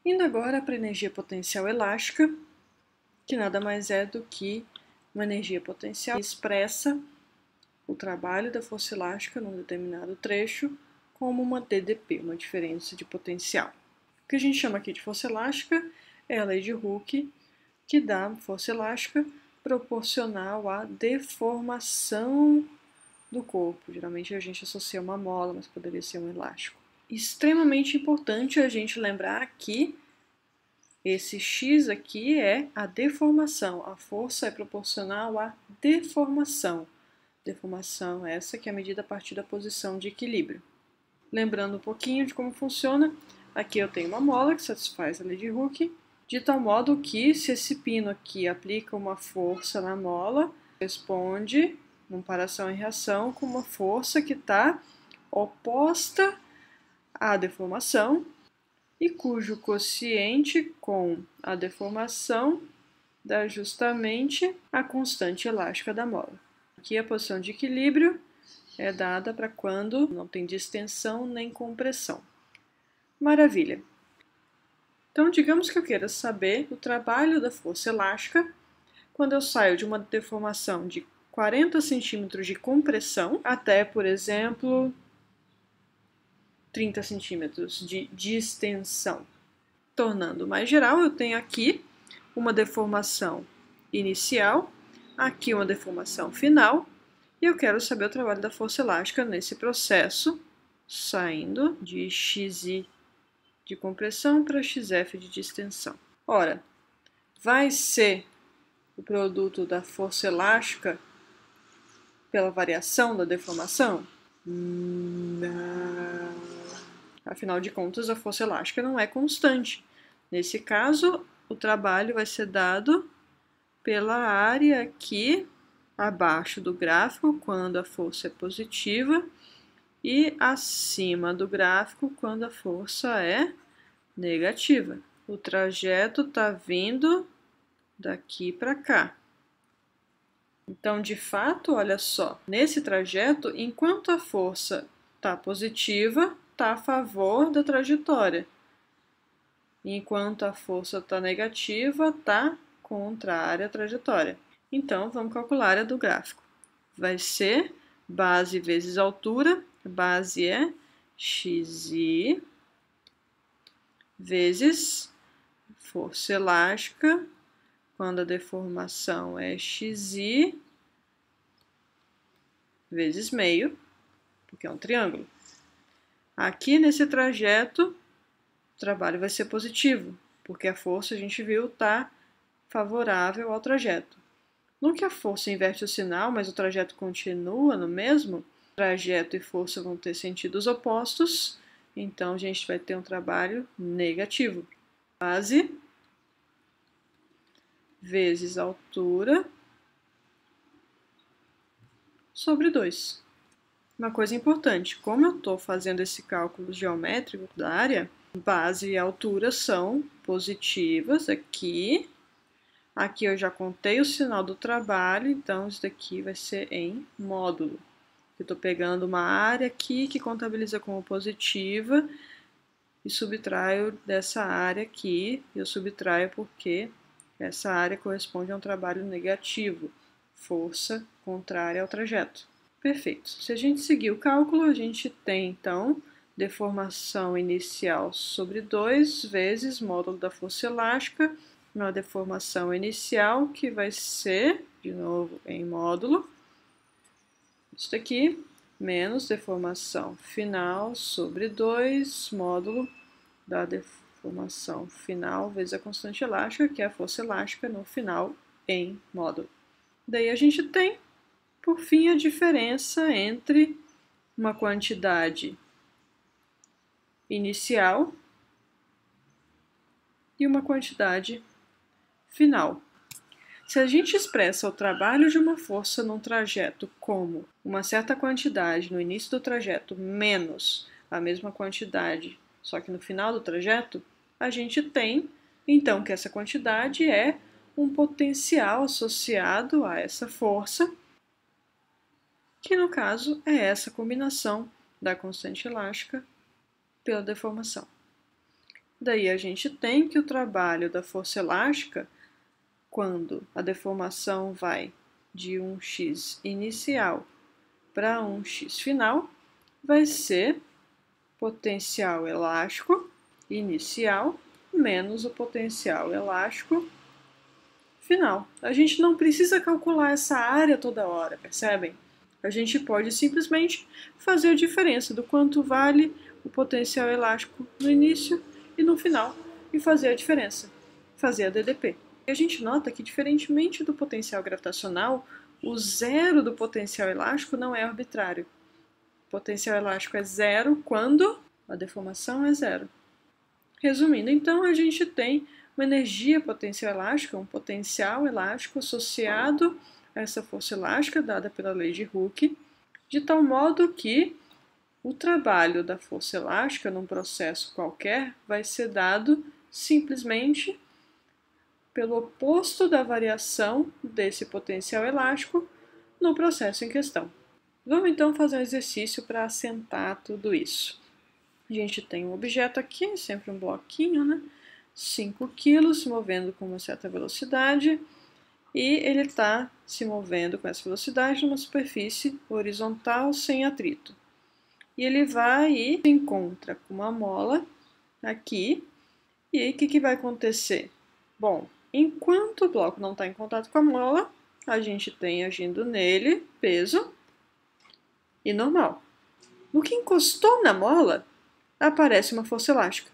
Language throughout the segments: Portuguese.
Indo agora para a energia potencial elástica, que nada mais é do que uma energia potencial que expressa o trabalho da força elástica num determinado trecho como uma DDP, uma diferença de potencial. O que a gente chama aqui de força elástica é a lei de Hooke, que dá força elástica proporcional à deformação do corpo. Geralmente a gente associa uma mola, mas poderia ser um elástico. Extremamente importante a gente lembrar que esse X aqui é a deformação. A força é proporcional à deformação. Deformação essa que é medida a partir da posição de equilíbrio. Lembrando um pouquinho de como funciona, aqui eu tenho uma mola que satisfaz a lei de Hooke, de tal modo que se esse pino aqui aplica uma força na mola, responde, numa paração e reação, com uma força que está oposta à deformação e cujo quociente com a deformação dá justamente a constante elástica da mola. Aqui a posição de equilíbrio é dada para quando não tem distensão nem compressão. Maravilha! Então, digamos que eu queira saber o trabalho da força elástica quando eu saio de uma deformação de 40 centímetros de compressão até, por exemplo, 30 centímetros de distensão. Tornando mais geral, eu tenho aqui uma deformação inicial, aqui uma deformação final, e eu quero saber o trabalho da força elástica nesse processo, saindo de Xi de compressão para Xf de distensão. Ora, vai ser o produto da força elástica pela variação da deformação? Não. Afinal de contas, a força elástica não é constante. Nesse caso, o trabalho vai ser dado pela área aqui abaixo do gráfico, quando a força é positiva, e acima do gráfico, quando a força é negativa. O trajeto está vindo daqui para cá. Então, de fato, olha só, nesse trajeto, enquanto a força está positiva, está a favor da trajetória. Enquanto a força está negativa, está contrária à trajetória. Então, vamos calcular a área do gráfico. Vai ser base vezes altura, base é xi vezes força elástica, quando a deformação é xi vezes meio, porque é um triângulo. Aqui nesse trajeto, o trabalho vai ser positivo, porque a força, a gente viu, está favorável ao trajeto. No que a força inverte o sinal, mas o trajeto continua no mesmo, trajeto e força vão ter sentidos opostos, então a gente vai ter um trabalho negativo. Base vezes altura sobre 2. Uma coisa importante, como eu estou fazendo esse cálculo geométrico da área, base e altura são positivas aqui. Aqui eu já contei o sinal do trabalho, então isso daqui vai ser em módulo. Eu estou pegando uma área aqui que contabiliza como positiva e subtraio dessa área aqui. Eu subtraio porque essa área corresponde a um trabalho negativo, força contrária ao trajeto. Perfeito. Se a gente seguir o cálculo, a gente tem, então, deformação inicial sobre 2 vezes módulo da força elástica, uma deformação inicial que vai ser, de novo, em módulo, isso daqui, menos deformação final sobre 2, módulo da deformação final vezes a constante elástica, que é a força elástica no final em módulo. Daí a gente tem, por fim, a diferença entre uma quantidade inicial e uma quantidade final. Se a gente expressa o trabalho de uma força num trajeto como uma certa quantidade no início do trajeto menos a mesma quantidade, só que no final do trajeto, a gente tem, então, que essa quantidade é um potencial associado a essa força, que no caso é essa combinação da constante elástica pela deformação. Daí a gente tem que o trabalho da força elástica, quando a deformação vai de um x inicial para um x final, vai ser potencial elástico inicial menos o potencial elástico final. A gente não precisa calcular essa área toda hora, percebem? A gente pode simplesmente fazer a diferença do quanto vale o potencial elástico no início e no final e fazer a diferença, fazer a DDP. E a gente nota que, diferentemente do potencial gravitacional, o zero do potencial elástico não é arbitrário. O potencial elástico é zero quando a deformação é zero. Resumindo, então, a gente tem uma energia potencial elástica, um potencial elástico associado a essa força elástica dada pela lei de Hooke, de tal modo que o trabalho da força elástica num processo qualquer vai ser dado simplesmente pelo oposto da variação desse potencial elástico no processo em questão. Vamos então fazer um exercício para assentar tudo isso. A gente tem um objeto aqui, sempre um bloquinho, né? 5 kg se movendo com uma certa velocidade e ele está se movendo com essa velocidade numa superfície horizontal sem atrito. E ele vai e se encontra com uma mola aqui. E aí o que vai acontecer? Bom, enquanto o bloco não está em contato com a mola, a gente tem agindo nele peso e normal. No que encostou na mola, aparece uma força elástica.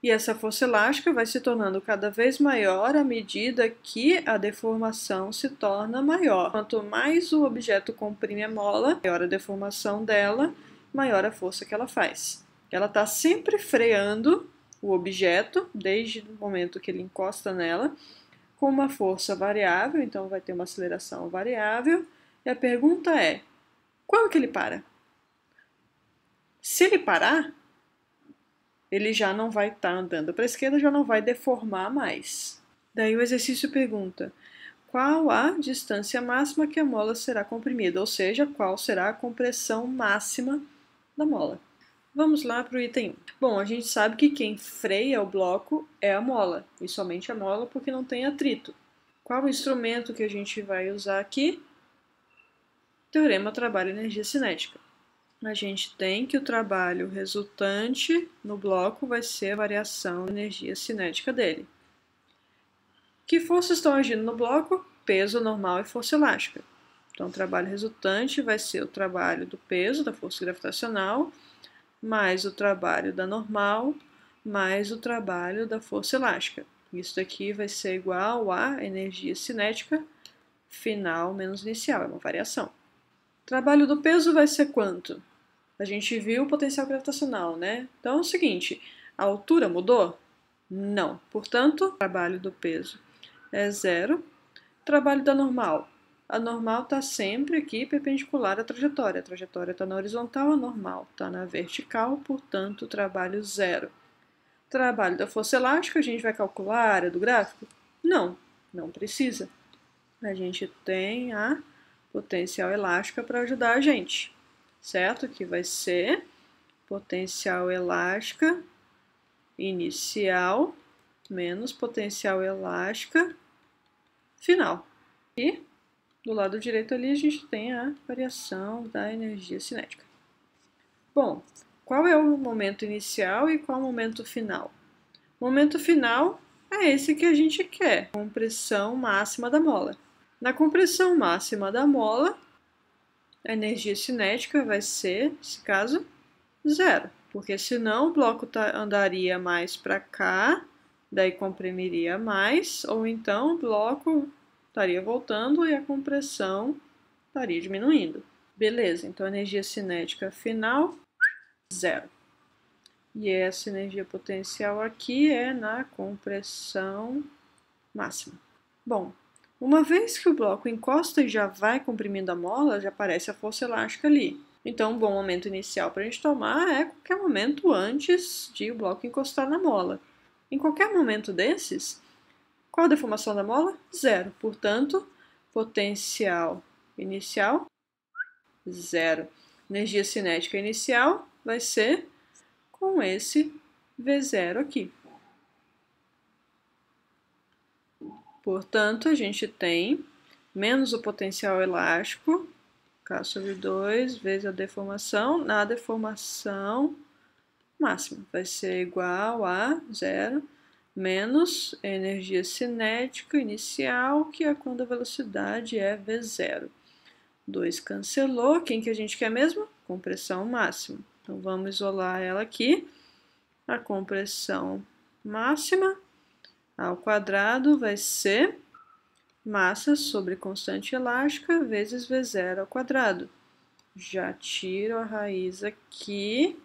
E essa força elástica vai se tornando cada vez maior à medida que a deformação se torna maior. Quanto mais o objeto comprime a mola, maior a deformação dela, maior a força que ela faz. Ela está sempre freando o objeto, desde o momento que ele encosta nela, com uma força variável, então vai ter uma aceleração variável. E a pergunta é, quando que ele para? Se ele parar, ele já não vai estar andando para a esquerda, já não vai deformar mais. Daí o exercício pergunta, qual a distância máxima que a mola será comprimida? Ou seja, qual será a compressão máxima da mola? Vamos lá para o item 1. Bom, a gente sabe que quem freia o bloco é a mola, e somente a mola porque não tem atrito. Qual o instrumento que a gente vai usar aqui? Teorema trabalho-energia cinética. A gente tem que o trabalho resultante no bloco vai ser a variação da energia cinética dele. Que forças estão agindo no bloco? Peso normal e força elástica. Então, o trabalho resultante vai ser o trabalho do peso, da força gravitacional, mais o trabalho da normal, mais o trabalho da força elástica. Isso daqui vai ser igual a energia cinética final menos inicial, é uma variação. O trabalho do peso vai ser quanto? A gente viu o potencial gravitacional, né? Então é o seguinte, a altura mudou? Não. Portanto, o trabalho do peso é zero. Trabalho da normal. A normal está sempre aqui perpendicular à trajetória. A trajetória está na horizontal, a normal está na vertical, portanto, trabalho zero. Trabalho da força elástica, a gente vai calcular a área do gráfico? Não, não precisa. A gente tem a potencial elástica para ajudar a gente. Certo? Que vai ser potencial elástica inicial menos potencial elástica final. E do lado direito ali a gente tem a variação da energia cinética. Bom, qual é o momento inicial e qual é o momento final? O momento final é esse que a gente quer, compressão máxima da mola. Na compressão máxima da mola, a energia cinética vai ser, nesse caso, zero, porque senão o bloco andaria mais para cá, daí comprimiria mais, ou então o bloco estaria voltando e a compressão estaria diminuindo. Beleza, então a energia cinética final, zero. E essa energia potencial aqui é na compressão máxima. Bom, uma vez que o bloco encosta e já vai comprimindo a mola, já aparece a força elástica ali. Então, um bom momento inicial para a gente tomar é qualquer momento antes de o bloco encostar na mola. Em qualquer momento desses, qual a deformação da mola? Zero. Portanto, potencial inicial, zero. Energia cinética inicial, vai ser com esse V0 aqui. Portanto, a gente tem menos o potencial elástico, K sobre 2, vezes a deformação, na deformação máxima. Vai ser igual a 0 menos a energia cinética inicial, que é quando a velocidade é V0. 2 cancelou. Quem que a gente quer mesmo? Compressão máxima. Então, vamos isolar ela aqui. A compressão máxima ao quadrado vai ser massa sobre constante elástica vezes V0 ao quadrado. Já tiro a raiz aqui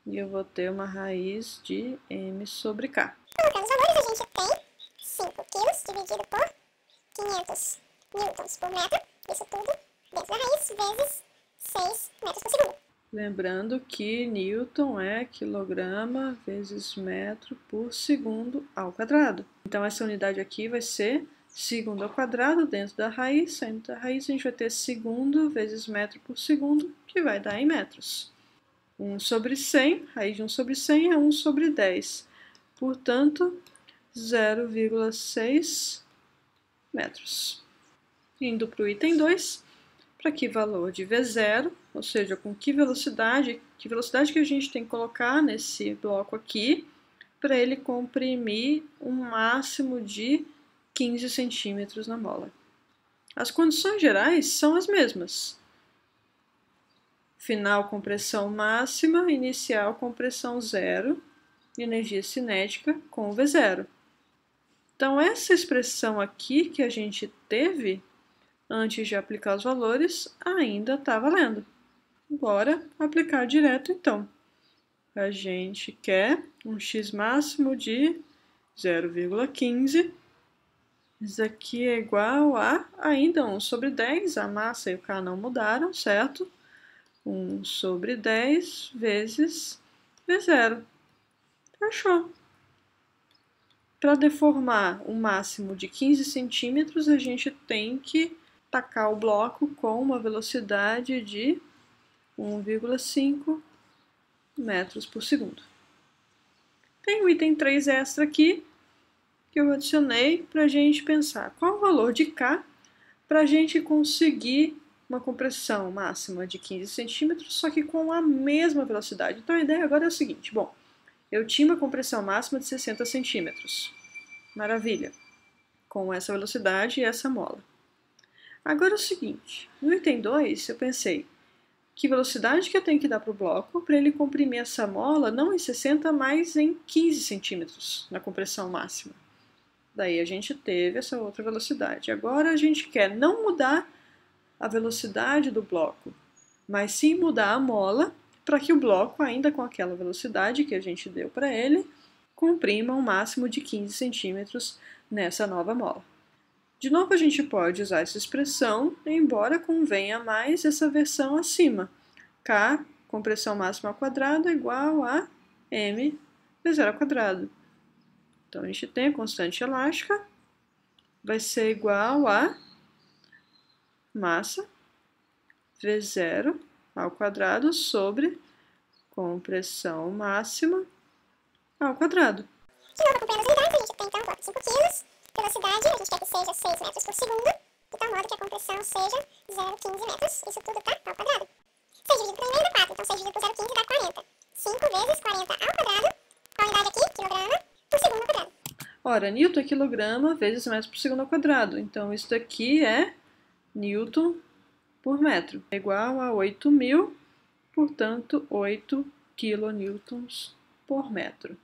e eu vou ter uma raiz de m sobre k. Colocando os valores, a gente tem 5 quilos dividido por 500 newtons por metro, isso tudo dentro da raiz, vezes 6 metros por segundo. Lembrando que newton é quilograma vezes metro por segundo ao quadrado. Então, essa unidade aqui vai ser segundo ao quadrado dentro da raiz. Saindo da raiz, a gente vai ter segundo vezes metro por segundo, que vai dar em metros. 1 sobre 100, raiz de 1 sobre 100 é 1 sobre 10. Portanto, 0,6 metros. Indo para o item 2, para que valor de V0, ou seja, com que velocidade que a gente tem que colocar nesse bloco aqui, para ele comprimir um máximo de 15 centímetros na mola. As condições gerais são as mesmas. Final, compressão máxima, inicial, compressão zero, energia cinética com V0. Então, essa expressão aqui que a gente teve antes de aplicar os valores ainda está valendo. Bora aplicar direto, então. A gente quer um x máximo de 0,15. Isso aqui é igual a ainda 1 sobre 10. A massa e o K não mudaram, certo? 1 sobre 10 vezes V0. Fechou. Para deformar um máximo de 15 centímetros, a gente tem que tacar o bloco com uma velocidade de 1,5 metros por segundo. Tem o item 3 extra aqui, que eu adicionei para a gente pensar qual o valor de K para a gente conseguir uma compressão máxima de 15 centímetros, só que com a mesma velocidade. Então a ideia agora é o seguinte, bom, eu tinha uma compressão máxima de 60 centímetros. Maravilha. Com essa velocidade e essa mola. Agora é o seguinte, no item 2 eu pensei, que velocidade que eu tenho que dar para o bloco para ele comprimir essa mola não em 60, mas em 15 centímetros na compressão máxima. Daí a gente teve essa outra velocidade. Agora a gente quer não mudar a velocidade do bloco, mas sim mudar a mola para que o bloco, ainda com aquela velocidade que a gente deu para ele, comprima um máximo de 15 centímetros nessa nova mola. De novo, a gente pode usar essa expressão, embora convenha mais essa versão acima. K, compressão máxima ao quadrado, é igual a m V0 ao quadrado. Então, a gente tem a constante elástica, vai ser igual a massa V0 ao quadrado sobre compressão máxima ao quadrado. De novo, acompanhando as unidades, a gente tem então 5 kg. Velocidade, a gente quer que seja 6 metros por segundo, de tal modo que a compressão seja 0,15 metros. Isso tudo tá ao quadrado. 6 dividido por 1 dá 4, então 6 dividido por 0,15 dá 40. 5 vezes 40 ao quadrado, qual a unidade aqui? Quilograma por segundo ao quadrado. Ora, Newton é quilograma vezes metro por segundo ao quadrado. Então, isso daqui é Newton por metro. É igual a 8.000, portanto, 8 kilonewtons por metro.